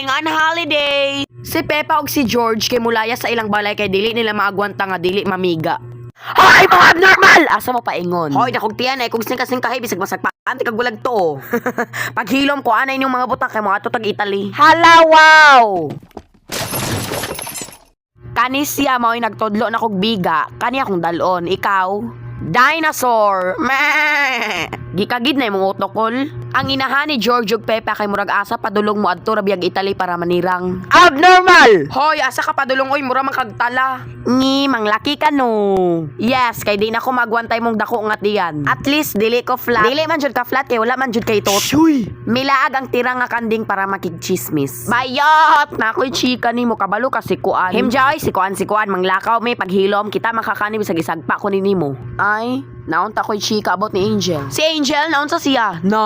Going on holiday. Si Pepa ug si George kay mulaya sa ilang balay kay dili nila maagwanta nga dili mamiga. Hoy mga abnormal! Asa mo paingon? Hoy dakog tiyan kung sing kahe bisag masag paanti kag bulag to. Paghilom ko anay ning mga butak kay mga tag Italy. Hala wow! Kani siya mao'y nagtudlo na kog biga, kani akong dalon, ikaw? Dinosaur! Meh! Gikagid na imong otokol. Ang inahan ni George ug Pepa kay murag asa padulong mo adto ra biyag Italy para manirang. Abnormal! Hoy, asa ka padulong oy, mura man kagtala. Ngi, manglaki ka no. Yes, kay di na ko magwantay mong dako ngat diyan. At least dili ko flat. Dili man jud ka flat kay wala man jud kay tot. Shuy! Milaag ang tira nga kanding para makigchismis. Bayot! Na ako'y chika nimo kabalo ka sikuan. Himjay, sikuan manglakaw may paghilom kita makakani bisag isagpa ko ni nimo. Ay, naunta ko'y chika about ni Angel. Si Angel, naunsa siya? Na